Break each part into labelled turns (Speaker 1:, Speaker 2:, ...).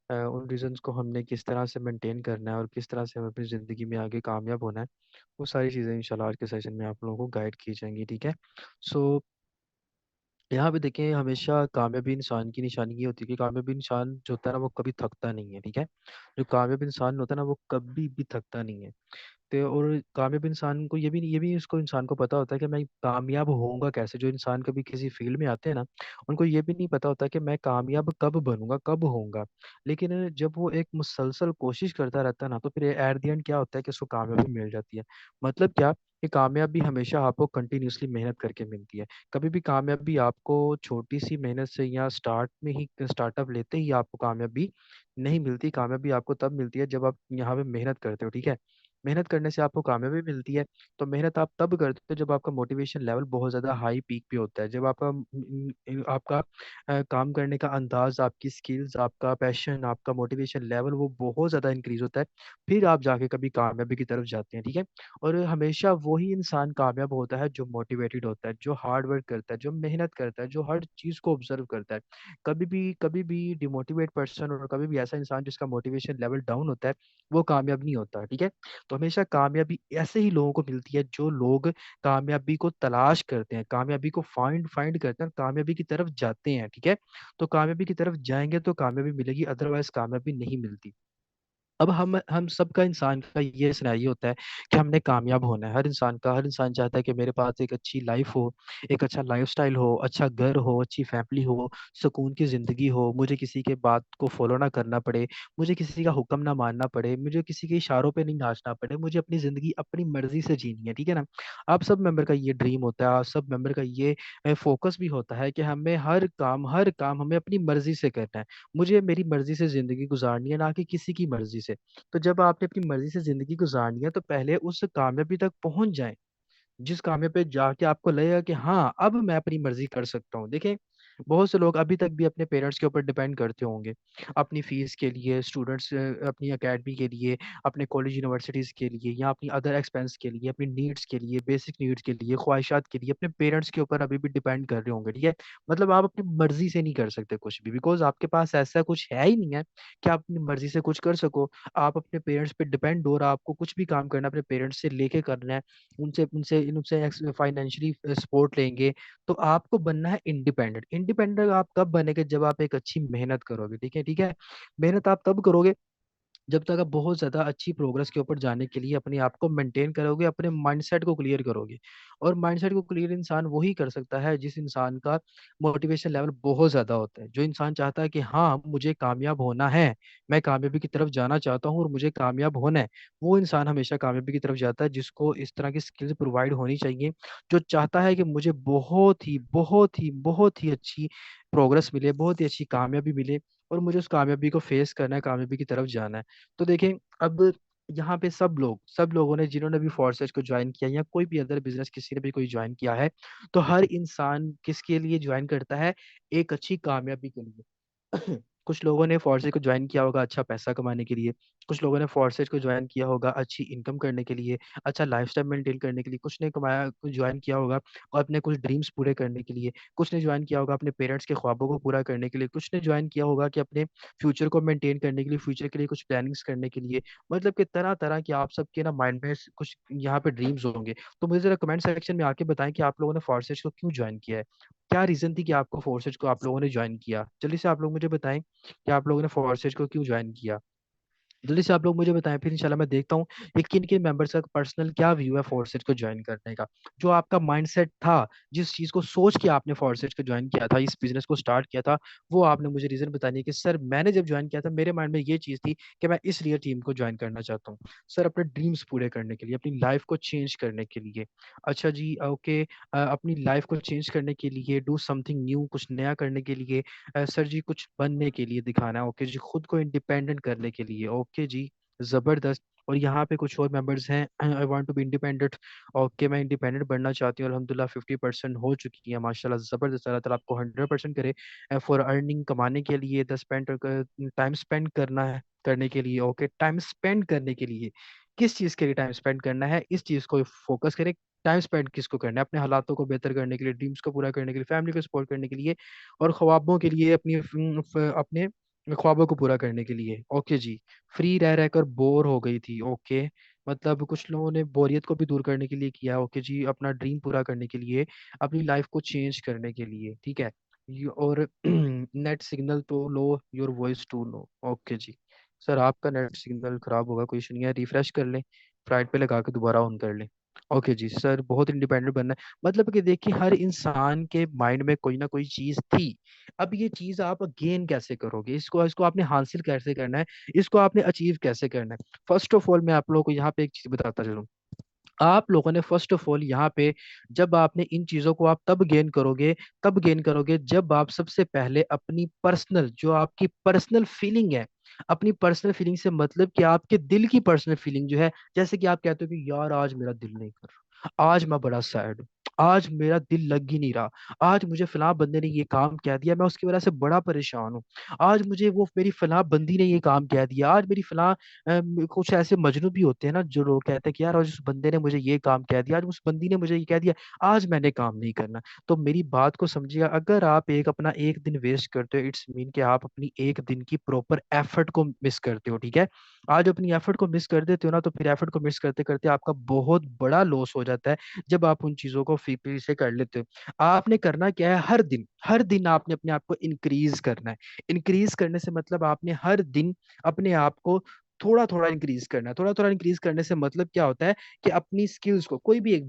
Speaker 1: उन रीजंस को हमने किस तरह से मेंटेन करना है और किस तरह से हमें अपनी ज़िंदगी में आगे कामयाब होना है, वो सारी चीज़ें इंशाल्लाह आज के सेशन में आप लोगों को गाइड की जाएंगी। ठीक है। सो यहाँ पे देखें, हमेशा कामयाबी इंसान की निशानी ये होती है कि कामयाबी इंसान जो होता है ना वो कभी थकता नहीं है। ठीक है। जो कामयाब इंसान होता है ना वो कभी भी थकता नहीं है। तो और कामयाब इंसान को ये भी उसको इंसान को पता होता है कि मैं कामयाब होऊंगा कैसे। जो इंसान कभी किसी फील्ड में आते हैं ना, उनको ये भी नहीं पता होता कि मैं कामयाब कब बनूंगा, कब होऊंगा। लेकिन जब वो एक मुसलसल कोशिश करता रहता है ना, तो फिर एट द एंड क्या होता है कि उसको कामयाबी मिल जाती है। मतलब क्या, कि कामयाबी हमेशा आपको कंटिन्यूअसली मेहनत करके मिलती है। कभी भी कामयाबी आपको छोटी सी मेहनत से या स्टार्ट में ही, स्टार्टअप लेते ही आपको कामयाबी नहीं मिलती। कामयाबी आपको तब मिलती है जब आप यहाँ पे मेहनत करते हो। ठीक है। मेहनत करने से आपको कामयाबी मिलती है। तो मेहनत आप तब करते हो जब आपका मोटिवेशन लेवल बहुत ज़्यादा हाई पीक पे होता है। जब आपका काम करने का अंदाज, आपकी स्किल्स, आपका पैशन, आपका मोटिवेशन लेवल वो बहुत ज़्यादा इंक्रीज होता है। फिर आप जाके कभी कामयाबी की तरफ जाते हैं। ठीक है। और हमेशा वही इंसान कामयाब होता है जो मोटिवेटेड होता है, जो हार्ड वर्क करता है, जो मेहनत करता है, जो हर चीज़ को ऑब्जर्व करता है। कभी भी डिमोटिवेट पर्सन और कभी भी ऐसा इंसान जिसका मोटिवेशन लेवल डाउन होता है, वो कामयाब नहीं होता। ठीक है। तो हमेशा कामयाबी ऐसे ही लोगों को मिलती है जो लोग कामयाबी को तलाश करते हैं, कामयाबी को फाइंड फाइंड करते हैं, कामयाबी की तरफ जाते हैं। ठीक है। तो कामयाबी की तरफ जाएंगे तो कामयाबी मिलेगी, अदरवाइज कामयाबी नहीं मिलती। अब हम सबका, इंसान का ये सिनेरियो होता है कि हमने कामयाब होना है। हर इंसान चाहता है कि मेरे पास एक अच्छी लाइफ हो, एक अच्छा लाइफस्टाइल हो, अच्छा घर हो, अच्छी फैमिली हो, सुकून की ज़िंदगी हो, मुझे किसी के बात को फॉलो ना करना पड़े, मुझे किसी का हुक्म ना मानना पड़े, मुझे किसी के इशारों पे नहीं नाचना पड़े, मुझे अपनी ज़िंदगी अपनी मर्जी से जीनी है। ठीक है ना। आप सब मेंबर का ये ड्रीम होता है, आप सब मेंबर का ये फोकस भी होता है कि हमें हर काम हमें अपनी मर्जी से करना है। मुझे मेरी मर्जी से जिंदगी गुजारनी है, ना कि किसी की मर्जी से। तो जब आपने अपनी मर्जी से जिंदगी गुजारनी है तो पहले उस कामयाबी तक पहुंच जाएं, जिस कामयाबी पे जाके आपको लगेगा कि हाँ अब मैं अपनी मर्जी कर सकता हूँ। देखें, बहुत से लोग अभी तक भी अपने पेरेंट्स के ऊपर डिपेंड करते होंगे अपनी फीस के लिए, स्टूडेंट्स अपनी एकेडमी के लिए, अपने कॉलेज यूनिवर्सिटीज़ के लिए, या अपनी अदर एक्सपेंस के लिए, अपनी नीड्स के लिए, बेसिक नीड्स के लिए, ख्वाहिशात के लिए अपने पेरेंट्स के ऊपर अभी भी डिपेंड कर रहे होंगे। ठीक है। मतलब आप अपनी मर्जी से नहीं कर सकते कुछ भी, बिकॉज आपके पास ऐसा कुछ है ही नहीं है कि आप अपनी मर्जी से कुछ कर सको। आप अपने पेरेंट्स पे डिपेंड हो रहा, आपको कुछ भी काम करना है अपने पेरेंट्स से लेके करना है। उनसे उनसे उनसे फाइनेंशियली सपोर्ट लेंगे। तो आपको बनना है इंडिपेंडेंट। इंडिपेंडेंट आप कब बनेंगे, जब आप एक अच्छी मेहनत करोगे। ठीक है। ठीक है। मेहनत आप तब करोगे जब तक आप बहुत ज़्यादा अच्छी प्रोग्रेस के ऊपर जाने के लिए अपने आप को मेंटेन करोगे, अपने माइंडसेट को क्लियर करोगे। और माइंडसेट को क्लियर इंसान वही कर सकता है जिस इंसान का मोटिवेशन लेवल बहुत ज़्यादा होता है। जो इंसान चाहता है कि हाँ मुझे कामयाब होना है, मैं कामयाबी की तरफ जाना चाहता हूँ और मुझे कामयाब होना है, वो इंसान हमेशा कामयाबी की तरफ जाता है। जिसको इस तरह की स्किल्स प्रोवाइड होनी चाहिए, जो चाहता है कि मुझे बहुत ही अच्छी प्रोग्रेस मिले, बहुत ही अच्छी कामयाबी मिले, और मुझे उस कामयाबी को फेस करना है, कामयाबी की तरफ जाना है। तो देखें, अब यहाँ पे सब लोगों ने जिन्होंने भी फोर्सेज को ज्वाइन किया या कोई भी अदर बिजनेस किसी ने भी कोई ज्वाइन किया है, तो हर इंसान किसके लिए ज्वाइन करता है, एक अच्छी कामयाबी के लिए। कुछ लोगों ने फोर्सेज को ज्वाइन किया होगा अच्छा पैसा कमाने के लिए, कुछ लोगों ने फोर्सेज को ज्वाइन किया होगा अच्छी इनकम करने के लिए, अच्छा लाइफस्टाइल मेंटेन करने के लिए, कुछ ने कमाया कुछ ज्वाइन किया होगा और अपने कुछ ड्रीम्स पूरे करने के लिए, कुछ ने ज्वाइन किया होगा अपने पेरेंट्स के ख्वाबों को पूरा करने के लिए, कुछ ने ज्वाइन किया होगा कि अपने फ्यूचर को मेंटेन करने के लिए, फ्यूचर के लिए कुछ प्लानिंग्स करने के लिए। मतलब कि तरह तरह की आप सबके ना माइंड में कुछ यहाँ पे ड्रीम्स होंगे। तो मुझे जरा कमेंट सेक्शन में आके बताएं कि आप लोगों ने फोर्सेज को क्यों ज्वाइन किया है, क्या रीजन थी कि आपको फोर्सेज को आप लोगों ने ज्वाइन किया। जल्दी से आप लोग मुझे बताएं कि आप लोगों ने फोर्सेज को क्यों ज्वाइन किया। जल्दी से आप लोग मुझे बताएं, फिर इंशाल्लाह मैं देखता हूँ कि किन किन मेंबर्स का पर्सनल क्या व्यू है फोर्सेज को ज्वाइन करने का। जो आपका माइंडसेट था, जिस चीज को सोच के आपने फोर्सेज को ज्वाइन किया था, इस बिजनेस को स्टार्ट किया था, वो आपने मुझे रीजन बतानी है कि सर मैंने जब ज्वाइन किया था मेरे माइंड में ये चीज थी कि मैं इस रियल टीम को ज्वाइन करना चाहता हूँ, सर अपने ड्रीम्स पूरे करने के लिए, अपनी लाइफ को चेंज करने के लिए। अच्छा जी, ओके। अपनी लाइफ को चेंज करने के लिए, डू समथिंग न्यू, कुछ नया करने के लिए, सर जी कुछ बनने के लिए दिखाना है, ओके जी, खुद को इंडिपेंडेंट करने के लिए, ओके जी, जबरदस्त। और यहाँ पे कुछ और मेंबर्स हैं, I want to be independent, okay मैं इंडिपेंडेंट बनना चाहती हूँ, अल्हम्दुलिल्लाह 50% हो चुकी है, माशाल्लाह जबरदस्त। अल्लाह ताला आपको 100% करे फॉर अर्निंग, कमाने के लिए, द स्पेंड टाइम स्पेंड करना है करने के लिए, ओके टाइम स्पेंड करने के लिए, किस चीज़ के लिए टाइम स्पेंड करना है, इस चीज़ को फोकस करें। टाइम स्पेंड किसको करना है, अपने हालातों को बेहतर करने के लिए, ड्रीम्स को पूरा करने के लिए, फैमिली को सपोर्ट करने के लिए, और ख्वाबों के लिए, अपने ख्वाबों को पूरा करने के लिए, ओके जी। फ्री रह रहकर बोर हो गई थी, ओके। मतलब कुछ लोगों ने बोरियत को भी दूर करने के लिए किया, ओके जी, अपना ड्रीम पूरा करने के लिए, अपनी लाइफ को चेंज करने के लिए, ठीक है। और नेट सिग्नल तो low, your voice too low, okay जी। सर आपका नेट सिग्नल खराब होगा, कोई इशू नहीं है, रिफ्रेश कर लें, फ्लाइट पे लगा के दोबारा ऑन कर लें। ओके जी सर, बहुत इंडिपेंडेंट बनना है, मतलब कि देखिए हर इंसान के माइंड में कोई ना कोई चीज थी। अब ये चीज आप गेन कैसे करोगे, इसको इसको आपने हासिल कैसे करना है, इसको आपने अचीव कैसे करना है। फर्स्ट ऑफ ऑल मैं आप लोगों को यहाँ पे एक चीज बताता चलूं। आप लोगों ने फर्स्ट ऑफ ऑल यहाँ पे, जब आपने इन चीजों को आप तब गेन करोगे जब आप सबसे पहले अपनी पर्सनल, जो आपकी पर्सनल फीलिंग है, अपनी पर्सनल फीलिंग से मतलब कि आपके दिल की पर्सनल फीलिंग जो है, जैसे कि आप कहते हो कि यार आज मेरा दिल नहीं कर रहा, आज मैं बड़ा सैड हूँ, आज मेरा दिल लग ही नहीं रहा, आज मुझे फलां बंदे ने ये काम कह दिया, मैं उसकी वजह से बड़ा परेशान हूँ, आज मुझे वो मेरी फलां बंदी ने ये काम कह दिया, आज मेरी फलां कुछ ऐसे मजनू भी होते हैं ना, जो लोग कहते हैं कि यार आज उस बंदे ने मुझे ये काम कह दिया, आज उस बंदी ने मुझे ये कह दिया, आज मैंने काम नहीं करना। तो मेरी बात को समझिएगा, अगर आप अपना एक दिन वेस्ट करते हो, इट्स मीन कि आप अपनी एक दिन की प्रॉपर एफर्ट को मिस करते हो, ठीक है। आज अपनी एफर्ट को मिस कर देते हो ना, तो फिर एफर्ट को मिस करते करते आपका बहुत बड़ा लॉस हो जाता है, जब आप उन चीजों को फिर से कर लेते हो। आपने करना क्या है, हर दिन आपने अपने आप को इंक्रीज करना है। इंक्रीज करने से मतलब आपने हर दिन अपने आप को थोड़ा थोड़ा इंक्रीज करना है। थोड़ा थोड़ा इंक्रीज करने से मतलब क्या होता है कि अपनी स्किल्स को, कोई भी एक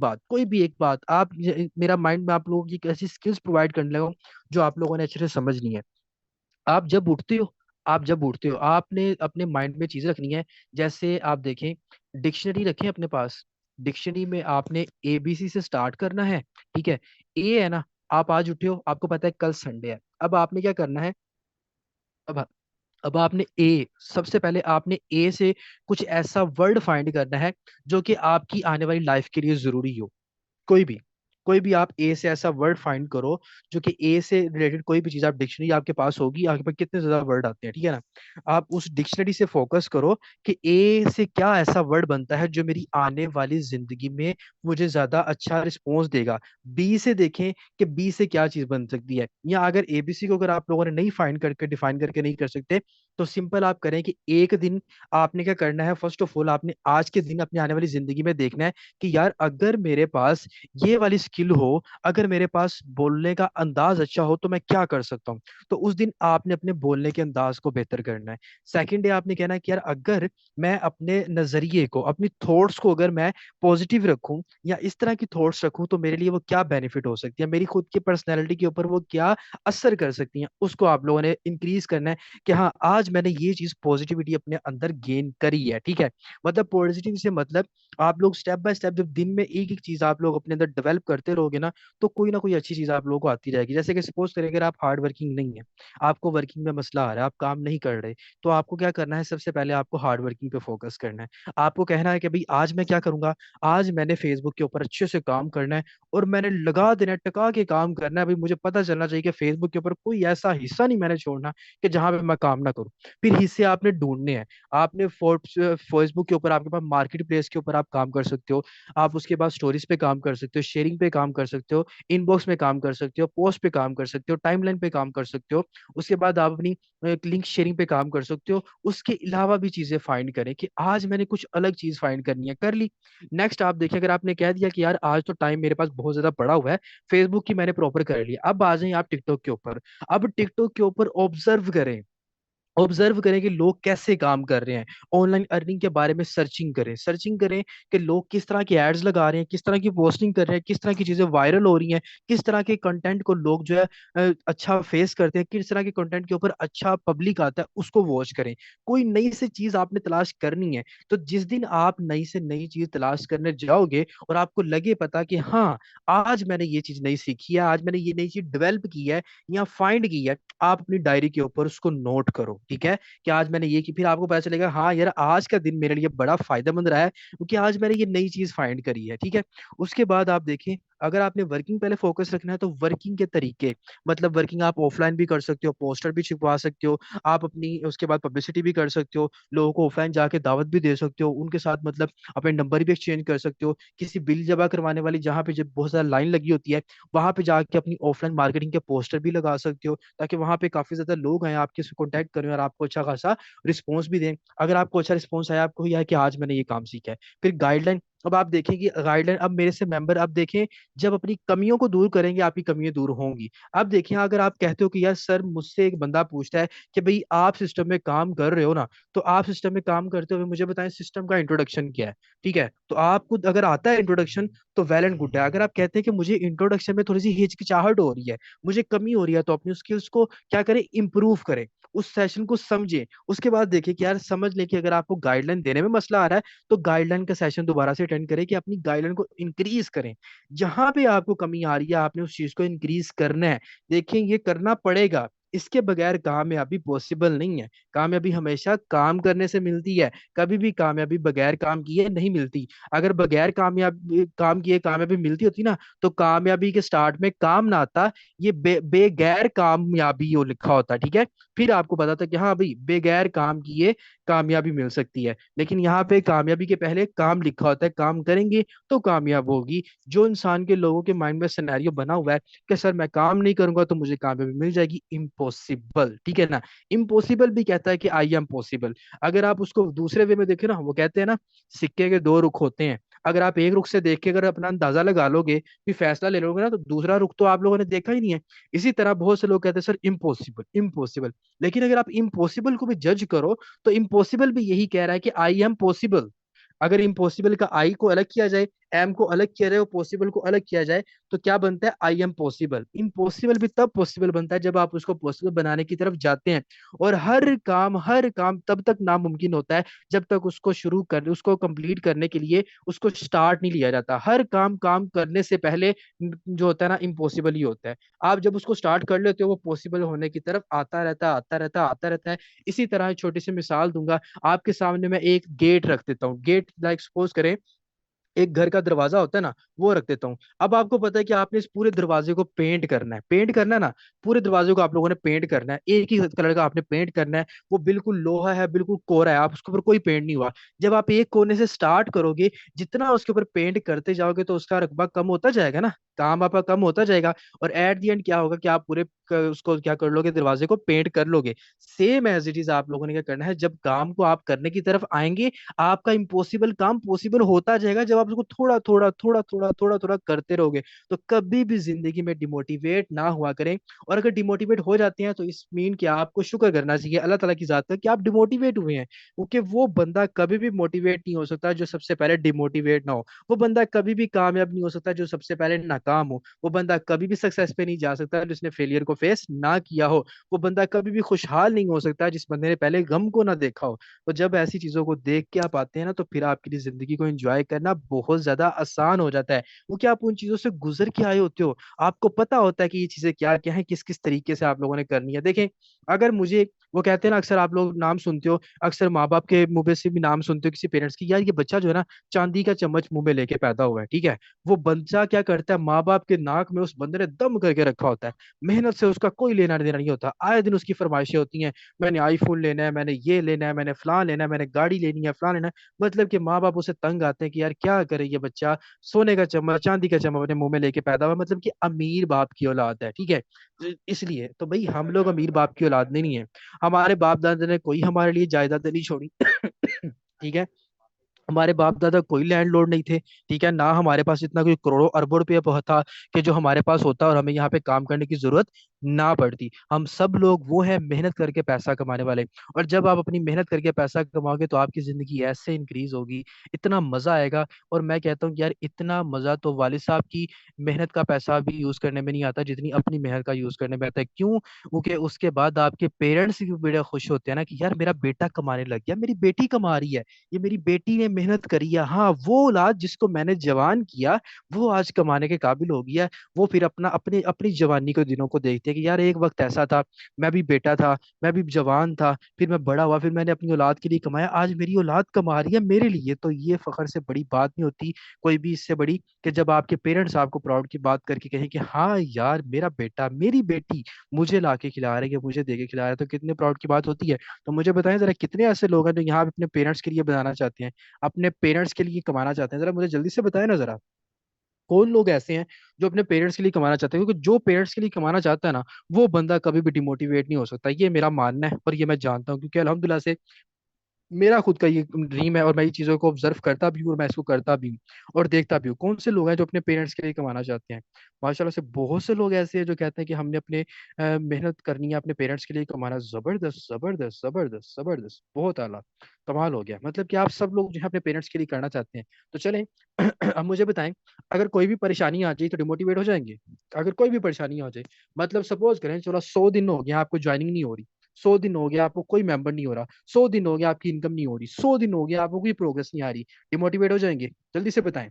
Speaker 1: बात आप, मेरा माइंड में आप लोगों की एक ऐसी स्किल्स प्रोवाइड करने लगा हूं, जो आप लोगों ने अच्छे से समझनी है। आप जब उठते हो आप जब उठते हो आपने अपने माइंड में चीजें रखनी है। जैसे आप देखें, डिक्शनरी रखें अपने पास, डिक्शनरी में आपने एबीसी से स्टार्ट करना है, ठीक है। ए है ना, आप आज उठे हो, आपको पता है कल संडे है, अब आपने क्या करना है, अब अब आपने ए, सबसे पहले आपने ए से कुछ ऐसा वर्ड फाइंड करना है जो कि आपकी आने वाली लाइफ के लिए जरूरी हो। कोई भी कोई भी आप ए से ऐसा वर्ड फाइंड करो, जो कि ए से रिलेटेड कोई भी चीज, आप डिक्शनरी आपके पास होगी, आपके पास कितने ज्यादा वर्ड आते हैं, ठीक है ना। आप उस डिक्शनरी से फोकस करो कि ए से क्या ऐसा वर्ड बनता है जो मेरी आने वाली जिंदगी में मुझे ज्यादा अच्छा रिस्पॉन्स देगा। बी से देखें कि बी से क्या चीज बन सकती है, या अगर एबीसी को अगर आप लोगों ने नहीं फाइंड करके डिफाइन करके नहीं कर सकते, तो सिंपल आप करें कि एक दिन आपने क्या करना है, फर्स्ट ऑफ ऑल आपने आज के दिन अपनी आने वाली जिंदगी में देखना है कि यार अगर मेरे पास ये वाली स्किल हो, अगर मेरे पास बोलने का अंदाज अच्छा हो, तो मैं क्या कर सकता हूँ। तो उस दिन आपने अपने बोलने के अंदाज को बेहतर करना है। सेकंड डे आपने कहना है कि यार अगर मैं अपने नजरिए को, अपनी थॉट्स को अगर मैं पॉजिटिव रखूं, या इस तरह की थॉट्स रखूं, तो मेरे लिए वो क्या बेनिफिट हो सकती है, मेरी खुद की पर्सनैलिटी के ऊपर वो क्या असर कर सकती हैं, उसको आप लोगों ने इंक्रीज करना है। कि हाँ आज मैंने ये चीज पॉजिटिविटी अपने अंदर गेन करी है, ठीक है। मतलब पॉजिटिव से मतलब आप लोग स्टेप बाय स्टेप जब दिन में एक एक चीज आप लोग अपने अंदर डेवलप करते रहोगे ना कोई अच्छी चीज आप लोगों को आती रहेगी। जैसे कि सपोज करें, अगर आप हार्ड वर्किंग नहीं है, आपको वर्किंग में मसला आ रहा है, आप काम नहीं कर रहे, तो आपको क्या करना है, सबसे पहले आपको हार्ड वर्किंग पे फोकस करना है। आपको कहना है कि भाई आज मैं क्या करूंगा, आज मैंने फेसबुक के ऊपर अच्छे से काम करना है, और मैंने लगा देना है, टका के काम करना है। भाई मुझे पता चलना चाहिए कि फेसबुक के ऊपर कोई ऐसा हिस्सा नहीं मैंने छोड़ना कि जहां पे मैं काम ना करूं। फिर हिस्से आपने ढूंढने हैं। आपने फेसबुक के ऊपर, आपके पास मार्केट प्लेस के ऊपर आप काम कर सकते हो, आप उसके बाद स्टोरीज पे काम कर सकते हो, शेयरिंग पे काम कर सकते हो, इनबॉक्स में काम कर सकते हो, पोस्ट पे काम कर सकते हो, टाइमलाइन पे काम कर सकते हो। उसके बाद आप अपनी लिंक शेयरिंग पे काम कर सकते हो। उसके अलावा भी चीजें फाइंड करें कि आज मैंने कुछ अलग चीज फाइंड करनी है, कर ली। नेक्स्ट आप देखिए, अगर आपने कह दिया कि यार आज तो टाइम मेरे पास बहुत ज्यादा पड़ा हुआ है, फेसबुक की मैंने प्रॉपर कर लिया, अब आ जाइए आप टिकटॉक के ऊपर। अब टिकटॉक के ऊपर ऑब्जर्व करें कि लोग कैसे काम कर रहे हैं। ऑनलाइन अर्निंग के बारे में सर्चिंग करें कि लोग किस तरह के एड्स लगा रहे हैं, किस तरह की पोस्टिंग कर रहे हैं, किस तरह की चीजें वायरल हो रही हैं, किस तरह के कंटेंट को लोग जो है अच्छा फेस करते हैं, किस तरह के कंटेंट के ऊपर अच्छा पब्लिक आता है, उसको वॉच करें। कोई नई से चीज आपने तलाश करनी है, तो जिस दिन आप नई से नई चीज तलाश करने जाओगे और आपको लगे पता कि हाँ आज मैंने ये चीज नई सीखी है, आज मैंने ये नई चीज डेवलप की है या फाइंड की है, आप अपनी डायरी के ऊपर उसको नोट करो, ठीक है। कि आज मैंने ये की, फिर आपको पता चलेगा हाँ यार आज का दिन मेरे लिए बड़ा फायदेमंद रहा है, क्योंकि आज मैंने ये नई चीज फाइंड करी है, ठीक है। उसके बाद आप देखें, अगर आपने वर्किंग पहले फोकस रखना है तो वर्किंग के तरीके, मतलब वर्किंग आप ऑफलाइन भी कर सकते हो, पोस्टर भी छिपवा सकते हो, आप अपनी उसके बाद पब्लिसिटी भी कर सकते हो, लोगों को ऑफलाइन जाके दावत भी दे सकते हो, उनके साथ मतलब अपने नंबर भी एक्सचेंज कर सकते हो, किसी बिल जमा करवाने वाली जहाँ पे जब बहुत ज्यादा लाइन लगी होती है वहां पे जाके अपनी ऑफलाइन मार्केटिंग के पोस्टर भी लगा सकते हो, ताकि वहां पे काफी ज्यादा लोग आए आपके से कॉन्टैक्ट करें और आपको अच्छा खासा रिस्पॉन्स भी दें। अगर आपको अच्छा रिस्पॉन्स आया, आपको यह है कि आज मैंने ये काम सीखा है, फिर गाइडलाइन। अब आप देखें कि गाइडलाइन, अब मेरे से मेंबर अब देखें, जब अपनी कमियों को दूर करेंगे आपकी कमियां दूर होंगी। अब देखिए, अगर आप कहते हो कि यार सर, मुझसे एक बंदा पूछता है कि भाई आप सिस्टम में काम कर रहे हो ना, तो आप सिस्टम में काम करते हुए मुझे बताएं सिस्टम का इंट्रोडक्शन क्या है। ठीक है, तो आपको अगर आता है इंट्रोडक्शन तो वेल एंड गुड है। अगर आप कहते हैं कि मुझे इंट्रोडक्शन में थोड़ी सी हिचकिचाहट हो रही है, मुझे कमी हो रही है, तो अपनी स्किल्स को क्या करें, इंप्रूव करें, उस सेशन को समझें। उसके बाद देखिए कि यार समझ लें कि अगर आपको गाइडलाइन देने में मसला आ रहा है तो गाइडलाइन का सेशन दोबारा से अटेंड करें कि अपनी गाइडलाइन को इंक्रीज करें। जहां पे आपको कमी आ रही है आपने उस चीज को इंक्रीज करना है। देखिए ये करना पड़ेगा, इसके बगैर कामयाबी पॉसिबल नहीं है। कामयाबी हमेशा काम करने से मिलती है, कभी भी कामयाबी बगैर काम किए नहीं मिलती। अगर बगैर काम किए कामयाबी मिलती होती ना, तो कामयाबी के स्टार्ट में काम ना आता, ये बेगैर कामयाबी वो लिखा होता। ठीक है, फिर आपको पता था कि हाँ भाई बेगैर काम किए कामयाबी मिल सकती है, लेकिन यहाँ पे कामयाबी के पहले काम लिखा होता है, काम करेंगे तो कामयाब होगी। जो इंसान के लोगों के माइंड में सिनेरियो बना हुआ है कि सर मैं काम नहीं करूंगा तो मुझे कामयाबी मिल जाएगी, इम्पॉसिबल। ठीक है ना, इम्पॉसिबल भी कहता है कि आई एम पॉसिबल। अगर आप उसको दूसरे वे में देखें ना, वो कहते हैं ना, सिक्के के दो रुख होते हैं। अगर आप एक रुख से देख के अगर अपना अंदाजा लगा लोगे, फिर फैसला ले लोगे ना, तो दूसरा रुख तो आप लोगों ने देखा ही नहीं है। इसी तरह बहुत से लोग कहते हैं सर इम्पॉसिबल इम्पॉसिबल, लेकिन अगर आप इम्पॉसिबल को भी जज करो तो इम्पॉसिबल भी यही कह रहा है कि आई एम पॉसिबल। अगर इम्पॉसिबल का आई को अलग किया जाए, एम को अलग किया जाए और पॉसिबल को अलग किया जाए, तो क्या बनता है, आई एम पॉसिबल। इम्पॉसिबल भी तब पॉसिबल बनता है जब आप उसको पॉसिबल बनाने की तरफ जाते हैं। और हर काम तब तक नामुमकिन होता है जब तक उसको कंप्लीट करने के लिए उसको स्टार्ट नहीं लिया जाता। हर काम काम करने से पहले जो होता है ना, इम्पॉसिबल ही होता है। आप जब उसको स्टार्ट कर लेते हो वो पॉसिबल होने की तरफ आता रहता है। इसी तरह छोटी सी मिसाल दूंगा, आपके सामने मैं एक गेट रख देता हूँ, गेट लाइक सपोज करें एक घर का दरवाजा होता है ना, वो रख देता हूँ। अब आपको पता है कि आपने इस पूरे दरवाजे को पेंट करना है, पेंट करना है ना, पूरे दरवाजे को आप लोगों ने पेंट करना है, एक ही कलर का आपने पेंट करना है। वो बिल्कुल लोहा है, बिल्कुल कोरा है, आप उसके ऊपर कोई पेंट नहीं हुआ। जब आप एक कोने से स्टार्ट करोगे, जितना उसके ऊपर पेंट करते जाओगे तो उसका रकबा कम होता जाएगा ना, काम आपका कम होता जाएगा। और एट दी एंड क्या होगा कि आप उसको क्या कर लोगे, दरवाजे को पेंट कर लोगे। सेम एज इट इज आप लोगों ने क्या करना है, जब काम को आप करने की तरफ आएंगे, आपका इम्पॉसिबल काम पॉसिबल होता जाएगा। जब आप उसको थोड़ा थोड़ा करते रहोगे, तो कभी भी जिंदगी में डिमोटिवेट ना हुआ करें। और अगर डिमोटिवेट हो जाते हैं तो इस मीन कि आपको शुक्र करना चाहिए अल्लाह ताला की जात का कि आप डिमोटिवेट हुए हैं, क्योंकि वो बंदा कभी भी मोटिवेट नहीं हो सकता जो सबसे पहले डिमोटिवेट ना हो। वो बंदा कभी भी कामयाब नहीं हो सकता जो सबसे पहले नाकाम हो। वो बंदा कभी भी सक्सेस पे नहीं जा सकता जिसने फेलियर को फेस ना किया हो। वो बंदा कभी भी खुशहाल नहीं हो सकता जिस बंदे ने पहले गम को ना देखा हो। तो जब ऐसी चीजों को देख के आप आते हैं ना, तो फिर आपके लिए जिंदगी को एंजॉय करना बहुत ज्यादा आसान हो जाता है, क्योंकि आप उन चीजों से गुजर के आए होते हो। आपको पता होता है कि ये चीजें क्या क्या है, किस किस तरीके से आप लोगों ने करनी है। देखें, अगर मुझे, वो कहते हैं ना, अक्सर आप लोग नाम सुनते हो, अक्सर माँ बाप के मुंह से भी नाम सुनते हो किसी पेरेंट्स की, यार ये बच्चा जो है ना, चांदी का चम्मच मुंह में लेके पैदा हुआ है। ठीक है, वो बच्चा क्या करता है, माँ बाप के नाक में उस बंदे ने दम करके रखा होता है। मेहनत से उसका कोई लेना देना नहीं होता, आए दिन उसकी फरमाइशें होती हैं, मैंने आईफोन लेना है, मैंने ये लेना है, मैंने फलां लेना है, मैंने गाड़ी लेनी है, फलां लेना है। मतलब कि माँ बाप उसे तंग आते हैं कि यार क्या करे ये बच्चा, सोने का चम्मच चांदी का चम्मच अपने मुंह में लेके पैदा हुआ, मतलब कि अमीर बाप की औलाद है। ठीक है, इसलिए तो भाई हम लोग अमीर बाप की औलाद नहीं है। हमारे बाप दादा ने कोई हमारे लिए जायदाद नहीं छोड़ी। ठीक है, हमारे बाप दादा कोई लैंडलॉर्ड नहीं थे। ठीक है ना, हमारे पास इतना कोई करोड़ों अरबों रुपये था कि जो हमारे पास होता और हमें यहाँ पे काम करने की जरूरत ना पड़ती। हम सब लोग वो है मेहनत करके पैसा कमाने वाले। और जब आप अपनी मेहनत करके पैसा कमाओगे तो आपकी जिंदगी ऐसे इंक्रीज होगी, इतना मजा आएगा। और मैं कहता हूँ कि यार इतना मजा तो वालिद साहब की मेहनत का पैसा भी यूज करने में नहीं आता जितनी अपनी मेहनत का यूज करने में आता है। क्यों? क्योंकि उसके बाद आपके पेरेंट्स भी बड़े खुश होते हैं ना कि यार मेरा बेटा कमाने लग गया, मेरी बेटी कमा रही है, ये मेरी बेटी ने मेहनत करी है। हाँ, वो औलाद जिसको मैंने जवान किया वो आज कमाने के काबिल हो गया। वो फिर अपना अपनी अपनी जवानी के दिनों को देखते हैं है कि यार एक वक्त ऐसा था, मैं भी बेटा था, मैं भी जवान था, फिर मैं बड़ा हुआ, फिर मैंने अपनी औलाद के लिए कमाया, आज मेरी औलाद कमा रही है मेरे लिए। तो ये फखर से बड़ी बात नहीं होती कोई भी इससे बड़ी, कि जब आपके पेरेंट्स आपको प्राउड की बात करके कहें कि हाँ यार मेरा बेटा मेरी बेटी मुझे ला के खिला रही है, मुझे दे के खिला रहा है, तो कितने प्राउड की बात होती है। तो मुझे बताएं जरा, कितने ऐसे लोग हैं जो यहाँ पे अपने पेरेंट्स के लिए बनाना चाहते हैं, अपने पेरेंट्स के लिए कमाना चाहते हैं, जरा मुझे जल्दी से बताएं ना जरा, कौन लोग ऐसे हैं जो अपने पेरेंट्स के लिए कमाना चाहते हैं? क्योंकि जो पेरेंट्स के लिए कमाना चाहता है ना, वो बंदा कभी भी डिमोटिवेट नहीं हो सकता, ये मेरा मानना है और ये मैं जानता हूँ, क्योंकि अल्हम्दुलिल्लाह से मेरा खुद का ये ड्रीम है और मैं ये चीज़ों को ऑब्जर्व करता भी हूँ और मैं इसको करता भी हूँ और देखता भी हूँ। कौन से लोग हैं जो अपने पेरेंट्स के लिए कमाना चाहते हैं? माशाल्लाह से बहुत से लोग ऐसे हैं जो कहते हैं कि हमने अपने मेहनत करनी है अपने पेरेंट्स के लिए कमाना। जबरदस्त जबरदस्त जबरदस्त जबरदस्त, बहुत आला, कमाल हो गया। मतलब कि आप सब लोग जो है अपने पेरेंट्स के लिए करना चाहते हैं। तो चलें अब मुझे बताएं, अगर कोई भी परेशानी आ जाए तो डिमोटिवेट हो जाएंगे? अगर कोई भी परेशानी आ जाए, मतलब सपोज करें चलो 100 दिन हो गया आपको ज्वाइनिंग नहीं हो रही, 100 दिन हो गया आपको कोई मेंबर नहीं हो रहा, 100 दिन हो गया आपकी इनकम नहीं हो रही, 100 दिन हो गया आपको कोई प्रोग्रेस नहीं आ रही, डिमोटिवेट हो जाएंगे? जल्दी से बताएं,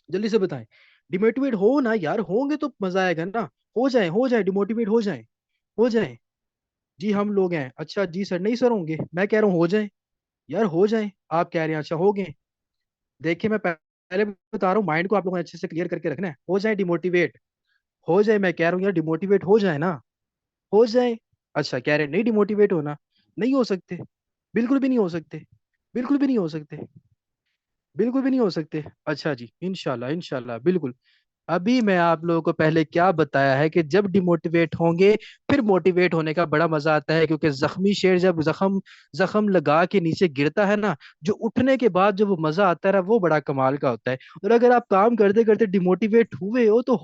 Speaker 1: जल्दी से बताएं। डिमोटिवेट हो ना यार, होंगे तो मजा आएगा ना। हो जाए डिमोटिवेट हो जाए, हो जाए। जी हम लोग हैं, अच्छा जी सर, नहीं सर होंगे, मैं कह रहा हूँ हो जाए। यार हो जाए, आप कह रहे हैं अच्छा हो गए। देखिए मैं पहले बता रहा हूँ, माइंड को आप लोगों ने अच्छे से क्लियर करके रखना है। हो जाए डिमोटिवेट, हो जाए, मैं कह रहा हूँ यार डिमोटिवेट हो जाए ना, हो जाए। अच्छा कह रहे हैं नहीं डिमोटिवेट होना, नहीं हो सकते, बिल्कुल भी नहीं हो सकते, बिल्कुल भी नहीं हो सकते, बिल्कुल भी नहीं हो सकते। अच्छा जी, इंशाल्लाह इंशाल्लाह बिल्कुल। अभी मैं आप लोगों को पहले क्या बताया है कि जब डिमोटिवेट होंगे फिर मोटिवेट होने का बड़ा मजा आता है, क्योंकि जख्मी शेर जब जख्म जख्म लगा के नीचे गिरता है ना, जो उठने के बाद जो वो मजा आता है ना, वो बड़ा कमाल का होता है। और अगर आप काम करते करते डिमोटिवेट हुए हो तो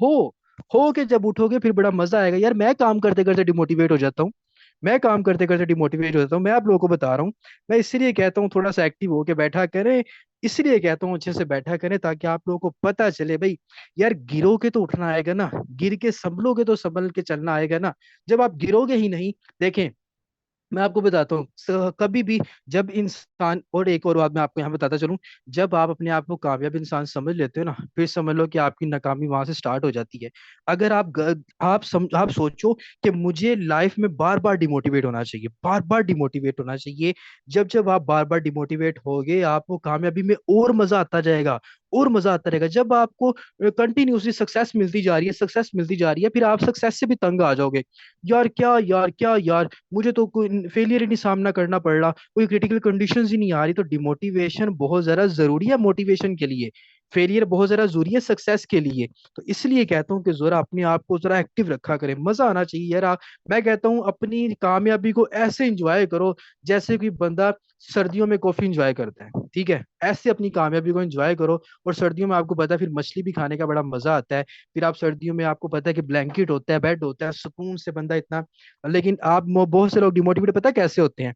Speaker 1: हो के जब उठोगे फिर बड़ा मजा आएगा। यार मैं काम करते करते डिमोटिवेट हो जाता हूँ, मैं काम करते करते डिमोटिवेट हो जाता हूँ, मैं आप लोगों को बता रहा हूँ। मैं इसलिए कहता हूँ थोड़ा सा एक्टिव होके बैठा करें, इसलिए कहता हूँ अच्छे से बैठा करें, ताकि आप लोगों को पता चले भाई, यार गिरोगे तो उठना आएगा ना, गिर के संभलोगे तो संभल के चलना आएगा ना। जब आप गिरोगे ही नहीं, देखें मैं आपको बताता हूँ, कभी भी जब इंसान, और एक और बात मैं आपको यहाँ बताता चलूं, जब आप अपने आप को कामयाब इंसान समझ लेते हो ना, फिर समझ लो कि आपकी नाकामी वहां से स्टार्ट हो जाती है। अगर आप सोचो कि मुझे लाइफ में बार बार डिमोटिवेट होना चाहिए, बार बार डिमोटिवेट होना चाहिए, जब जब आप बार बार डिमोटिवेट होगे आपको कामयाबी में और मजा आता जाएगा, और मजा आता रहेगा। जब आपको कंटिन्यूसली सक्सेस मिलती जा रही है, सक्सेस मिलती जा रही है, फिर आप सक्सेस से भी तंग आ जाओगे। यार क्या यार क्या यार, मुझे तो कोई फेलियर ही नहीं सामना करना पड़ रहा, कोई क्रिटिकल कंडीशंस ही नहीं आ रही। तो डिमोटिवेशन बहुत ज्यादा जरूरी है मोटिवेशन के लिए, फेलियर बहुत ज्यादा जरूरी है सक्सेस के लिए। तो इसलिए कहता हूँ कि जरा अपने आप को जरा एक्टिव रखा करें, मजा आना चाहिए यार। मैं कहता हूँ अपनी कामयाबी को ऐसे एंजॉय करो जैसे कोई बंदा सर्दियों में कॉफी एंजॉय करता है, ठीक है? ऐसे अपनी कामयाबी को एंजॉय करो। और सर्दियों में आपको पता है फिर मछली भी खाने का बड़ा मजा आता है। फिर आप सर्दियों में आपको पता है कि ब्लैंकेट होता है, बेड होता है, सुकून से बंदा इतना। लेकिन बहुत से लोग डिमोटिवेट पता है कैसे होते हैं?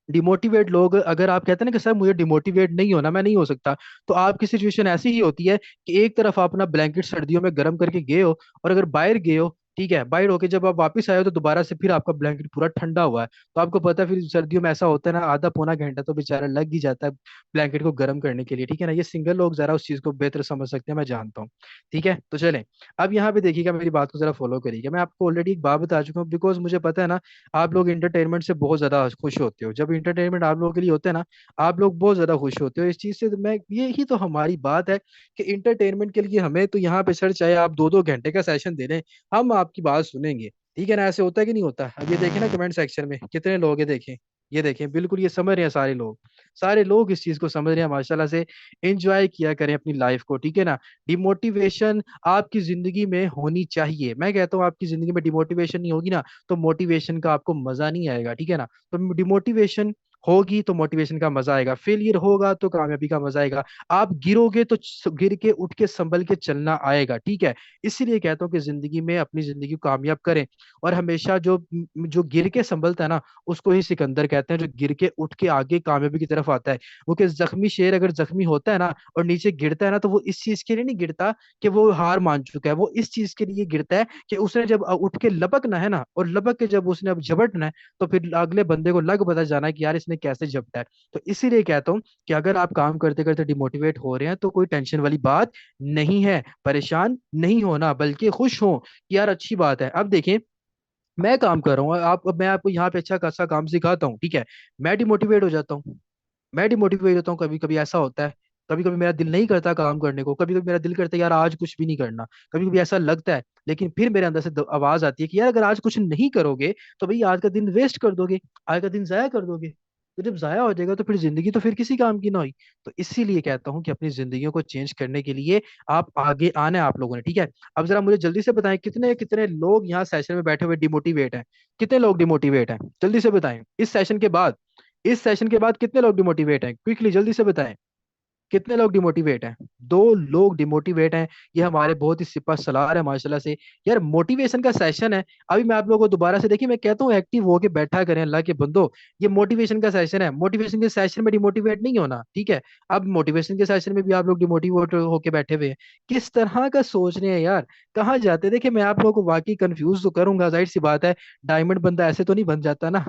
Speaker 1: डिमोटिवेट लोग, अगर आप कहते हैं ना कि सर मुझे डिमोटिवेट नहीं होना, मैं नहीं हो सकता, तो आपकी सिचुएशन ऐसी ही होती है कि एक तरफ आप अपना ब्लैंकेट सर्दियों में गर्म करके गए हो, और अगर बाहर गए हो, ठीक है, बाहर होके जब आप वापस आए हो तो दोबारा से फिर आपका ब्लैंकेट पूरा ठंडा हुआ है। तो आपको पता है फिर सर्दियों में ऐसा होता है ना, आधा पौना घंटा तो बेचारा लग ही जाता है ब्लैंकेट को गर्म करने के लिए, ठीक है ना? ये सिंगल लोग जरा उस चीज को बेहतर समझ सकते हैं, मैं जानता हूँ। ठीक है, तो चलें, अब यहाँ पे देखिएगा, मेरी बात को जरा फॉलो करिएगा। मैं आपको ऑलरेडी एक बात बता चुका हूँ, बिकॉज मुझे पता है ना आप लोग इंटरटेनमेंट से बहुत ज्यादा खुश होते हो। जब इंटरटेनमेंट आप लोगों के लिए होता है ना, आप लोग बहुत ज्यादा खुश होते हो इस चीज से। तो मैं, यही तो हमारी बात है कि इंटरटेनमेंट के लिए हमें तो यहाँ पे सर चाहे आप 2-2 घंटे का सेशन दे लें, हम आपकी बात सुनेंगे। ठीक है ना? ऐसे होता है कि नहीं होता? अब ये देखें ना कमेंट सेक्शन में कितने लोग हैं, देखें, ये देखें, बिल्कुल ये समझ रहे हैं सारे लोग, सारे लोग इस चीज को समझ रहे हैं माशाल्लाह से। एंजॉय किया करें अपनी लाइफ को, ठीक है ना? डिमोटिवेशन आपकी जिंदगी में होनी चाहिए। मैं कहता हूँ आपकी जिंदगी में डिमोटिवेशन नहीं होगी ना, तो मोटिवेशन का आपको मजा नहीं आएगा, ठीक है ना? तो डिमोटिवेशन होगी तो मोटिवेशन का मजा आएगा, फेलियर होगा तो कामयाबी का मजा आएगा, आप गिरोगे तो गिर के उठ के संभल के चलना आएगा, ठीक है? इसीलिए कहता हूँ कि जिंदगी में अपनी जिंदगी को कामयाब करें। और हमेशा जो जो गिर के संभलता है ना, उसको ही सिकंदर कहते हैं, जो गिर के उठ के आगे कामयाबी की तरफ आता है। वो कि जख्मी शेर अगर जख्मी होता है ना और नीचे गिरता है ना, तो वो इस चीज के लिए नहीं गिरता कि वो हार मान चुका है, वो इस चीज के लिए गिरता है कि उसने जब उठ के लपकना है ना, और लपक के जब उसने अब झपटना है, तो फिर अगले बंदे को लग पता जाना है कि यार इसने कैसे झपटा है। तो इसीलिए कहता हूँ कि अगर आप काम करते करते डिमोटिवेट हो रहे हैं तो कोई टेंशन वाली बात नहीं है, परेशान नहीं होना, बल्कि खुश हो कि यार अच्छी बात है। अब देखें, मैं काम कर रहा हूँ, आप मैं आपको यहाँ पे अच्छा खासा काम सिखाता हूँ, ठीक है, मैं डिमोटिवेट हो जाता हूँ। मैं डिमोटिवेट होता हूँ, कभी कभी ऐसा होता है। कभी कभी मेरा दिल नहीं करता काम करने को, कभी कभी मेरा दिल करता है यार आज कुछ भी नहीं करना। कभी कभी ऐसा लगता है, लेकिन फिर मेरे अंदर से आवाज आती है कि यार अगर आज कुछ नहीं करोगे तो भाई आज का दिन वेस्ट कर दोगे, आज का दिन जाया कर दोगे। तो जब जाया हो जाएगा तो फिर जिंदगी तो फिर किसी काम की ना हुई। तो इसीलिए कहता हूँ कि अपनी जिंदगियों को चेंज करने के लिए आप आगे आना है आप लोगों ने, ठीक है। अब जरा मुझे जल्दी से बताएं कितने कितने लोग यहाँ सेशन में बैठे हुए डिमोटिवेट हैं। कितने लोग डिमोटिवेट हैं, जल्दी से बताएं इस सेशन के बाद। इस सेशन के बाद कितने लोग डिमोटिवेट हैं, क्विकली जल्दी से बताएं। कितने लोग डिमोटिवेट हैं, 2 लोग डिमोटिवेट हैं। ये हमारे बहुत ही सिपा सलार है माशाल्लाह से। यार मोटिवेशन का सेशन है। अभी मैं आप लोगों को दोबारा से देखिए, मैं कहता हूँ एक्टिव होके बैठा करें अल्लाह के बंदो। ये मोटिवेशन का सेशन है, मोटिवेशन के सेशन में डिमोटिवेट नहीं होना, ठीक है। अब मोटिवेशन के सेशन में भी आप लोग डिमोटिवेट होके बैठे हुए हैं। किस तरह का सोच रहे हैं यार, कहाँ जाते हैं? देखिए मैं आप लोगों को वाकई कंफ्यूज तो करूंगा, जाहिर सी बात है। डायमंड बंदा ऐसे तो नहीं बन जाता ना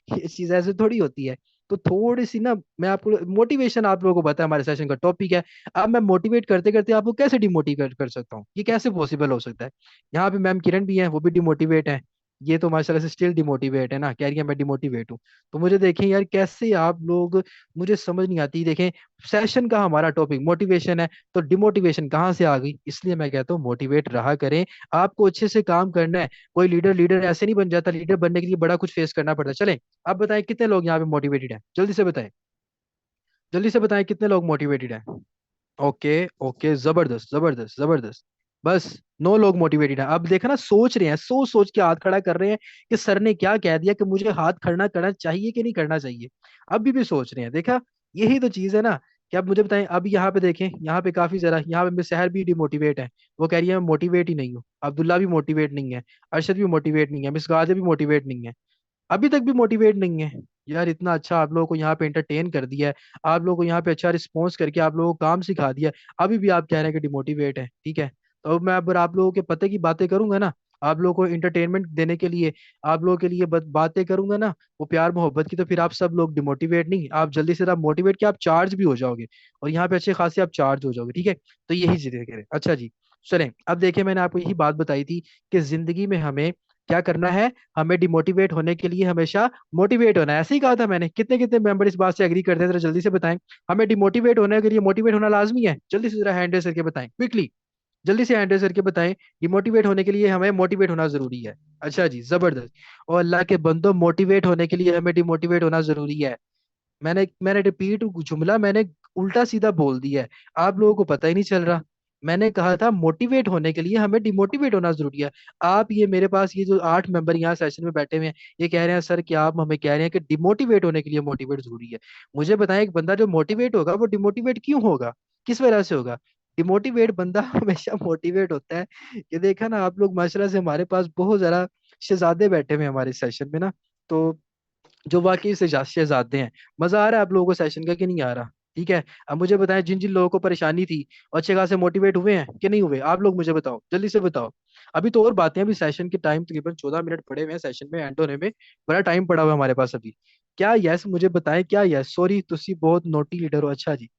Speaker 1: ये चीज ऐसे थोड़ी होती है। तो थोड़ी सी ना मैं आपको मोटिवेशन, आप लोगों को पता है हमारे सेशन का टॉपिक है। अब मैं मोटिवेट करते करते आपको कैसे डिमोटिवेट कर सकता हूँ, ये कैसे पॉसिबल हो सकता है? यहाँ पे मैम किरण भी हैं, वो भी डिमोटिवेट हैं। ये तो माशाल्लाह से स्टिल डिमोटिवेट है ना, कह रही है मैं डिमोटिवेट हूँ। तो मुझे देखें यार कैसे आप लोग, मुझे समझ नहीं आती। देखें सेशन का हमारा टॉपिक मोटिवेशन है, तो डिमोटिवेशन कहाँ से आ गई? इसलिए मैं कहता हूँ मोटिवेट रहा करें। आपको अच्छे से काम करना है। कोई लीडर लीडर ऐसे नहीं बन जाता, लीडर बनने के लिए बड़ा कुछ फेस करना पड़ता है। चलें, आप बताएं कितने लोग यहाँ पे मोटिवेटेड हैं, जल्दी से बताएं। जल्दी से बताएं कितने लोग मोटिवेटेड हैं। ओके ओके, जबरदस्त जबरदस्त जबरदस्त। बस 9 लोग मोटिवेटेड हैं। अब देखा ना, सोच रहे हैं, सोच सोच के हाथ खड़ा कर रहे हैं कि सर ने क्या कह दिया, कि मुझे हाथ खड़ा करना चाहिए कि नहीं करना चाहिए। अभी भी सोच रहे हैं, देखा। यही तो चीज है ना। कि अब मुझे बताएं, अब यहाँ पे देखें, यहाँ पे काफी जरा, यहाँ पे मैं सहर भी डिमोटिवेट है। वो कह रही है मैं मोटिवेट ही नहीं हूँ। अब्दुल्ला भी मोटिवेट नहीं है। अरशद भी मोटिवेट नहीं है। मिस गाजिया भी मोटिवेट नहीं है। अभी तक भी मोटिवेट नहीं है। यार इतना अच्छा आप लोगों को यहाँ पे एंटरटेन कर दिया है। आप लोगों को यहाँ पे अच्छा रिस्पॉन्स करके आप लोगों को काम सिखा दिया है। अभी भी आप कह रहे हैं कि डिमोटिवेट है, ठीक है। तो अब मैं अगर आप लोगों के पते की बातें करूंगा ना, आप लोगों को इंटरटेनमेंट देने के लिए, आप लोगों के लिए बातें करूंगा ना, वो प्यार मोहब्बत की, तो फिर आप सब लोग डिमोटिवेट नहीं, आप जल्दी से आप मोटिवेट के आप चार्ज भी हो जाओगे। और यहाँ पे अच्छे खासे आप चार्ज हो जाओगे, ठीक है। तो यही चीजें कह रहे हैं, अच्छा जी। चलें, अब देखिए मैंने आपको यही बात बताई थी कि जिंदगी में हमें क्या करना है। हमें डिमोटिवेट होने के लिए हमेशा मोटिवेट होना है, ऐसे ही कहा था मैंने। कितने कितने मेंबर इस बात से एग्री करते हैं, जरा जल्दी से बताएं। हमें डिमोटिवेट होने के लिए मोटिवेट होना लाजमी है, जल्दी से जरा हैंड रेस करके बताएं क्विकली। जल्दी से हैंड रेस करके बताएं, डिमोटिवेट होने के लिए हमें मोटिवेट होना जरूरी है। अच्छा जी, जबरदस्त। और अल्लाह के बंदो, मोटिवेट होने के लिए हमें डिमोटिवेट होना जरूरी है। मैंने मैंने रिपीट जुमला मैंने उल्टा सीधा बोल दिया है, आप लोगों को पता ही नहीं चल रहा। मैंने कहा था मोटिवेट होने के लिए हमें डिमोटिवेट होना जरूरी है। आप ये मेरे पास ये जो 8 मेंबर यहाँ सेशन में बैठे हुए हैं, ये कह रहे हैं सर कि आप हमें कह रहे हैं कि डिमोटिवेट होने के लिए मोटिवेट जरूरी है। मुझे बताएं, एक बंदा जो मोटिवेट होगा वो डिमोटिवेट क्यों होगा, किस वजह से होगा? डिमोटिवेट बंदा हमेशा मोटिवेट होता है। ये देखा ना आप लोग, माशाल्लाह से हमारे पास बहुत जरा शहजादे बैठे हुए हैं हमारे सेशन में ना। तो जो वाकई से शहजादे हैं। मजा आ रहा है आप लोगों को सेशन का कि नहीं आ रहा? ठीक है। अब मुझे बताएं, जिन जिन लोगों को परेशानी थी और अच्छे खासे मोटिवेट हुए हैं कि नहीं हुए, आप लोग मुझे बताओ, जल्दी से बताओ। अभी तो और बातें हैं, अभी सेशन के टाइम तकरीबन 14 मिनट पड़े हुए हैं सेशन में एंड होने में। बड़ा टाइम पड़ा हुआ है हमारे पास अभी। क्या यस मुझे बताएं, क्या यस? सॉरी तुसी बहुत नोटी लीडर हो, अच्छा जी।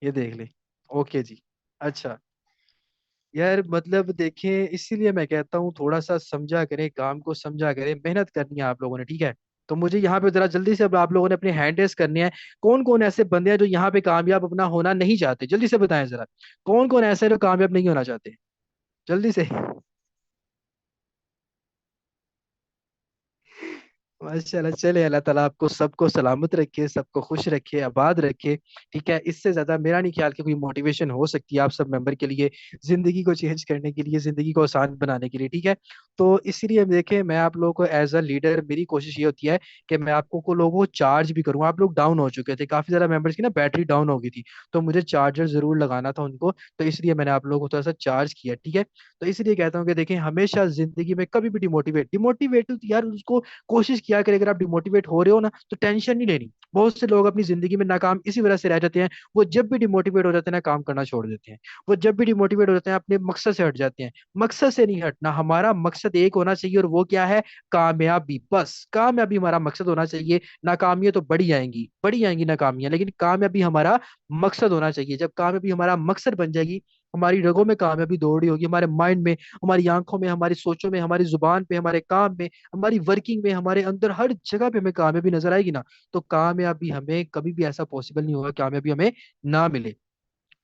Speaker 1: ये देख ले। ओके जी। अच्छा। यार मतलब देखें, इसीलिए मैं कहता हूँ थोड़ा सा समझा करें, काम को समझा करें, मेहनत करनी है आप लोगों ने, ठीक है। तो मुझे यहाँ पे जरा जल्दी से अब आप लोगों ने अपने हैंड रेस करने हैं। कौन कौन ऐसे बंदे हैं जो यहाँ पे कामयाब अपना होना नहीं चाहते, जल्दी से बताएं जरा। कौन कौन ऐसे हैं जो कामयाब नहीं होना चाहते, जल्दी से। माशाल्लाह, चले अल्लाह ताला आपको सबको सलामत रखे, सबको खुश रखे, आबाद रखे। ठीक है, इससे ज्यादा मेरा नहीं ख्याल कि कोई मोटिवेशन हो सकती है आप सब मेंबर के लिए, जिंदगी को चेंज करने के लिए, जिंदगी को आसान बनाने के लिए, ठीक है। तो इसीलिए देखें, मैं आप लोगों को एज अ लीडर मेरी कोशिश ये होती है कि मैं आपको को लोगों को चार्ज भी करूँ। आप लोग डाउन हो चुके थे, काफी ज्यादा मेंबर्स की ना बैटरी डाउन हो गई थी। तो मुझे चार्जर जरूर लगाना था उनको, तो इसलिए मैंने आप लोगों को थोड़ा सा चार्ज किया, ठीक है। तो इसलिए कहता हूँ कि देखें, हमेशा जिंदगी में कभी भी डिमोटिवेट डिमोटिवेट यार उसको कोशिश किया करें। अगर आप डिमोटिवेट हो रहे हो ना, तो टेंशन नहीं लेनी। बहुत से लोग अपनी जिंदगी में नाकाम इसी वजह से रह जाते हैं। वो जब भी डिमोटिवेट हो जाते हैं ना, काम करना छोड़ देते हैं। वो जब भी डिमोटिवेट हो जाते हैं, अपने मकसद से हट जाते हैं। मकसद से नहीं हटना, हमारा मकसद एक होना चाहिए, और वो क्या है? कामयाबी। बस कामयाबी हमारा मकसद होना चाहिए। नाकामियां तो बड़ी आएंगी नाकामियां, लेकिन कामयाबी हमारा मकसद होना चाहिए। जब कामयाबी हमारा मकसद बन जाएगी, हमारी रगों में कामयाबी दौड़ रही होगी, हमारे माइंड में, हमारी आंखों में, हमारी सोचों में, हमारी जुबान पे, हमारे काम में, हमारी वर्किंग में, हमारे अंदर हर जगह पे हमें कामयाबी नजर आएगी ना, तो कामयाबी हमें कभी भी ऐसा पॉसिबल नहीं होगा कामयाबी हमें ना मिले।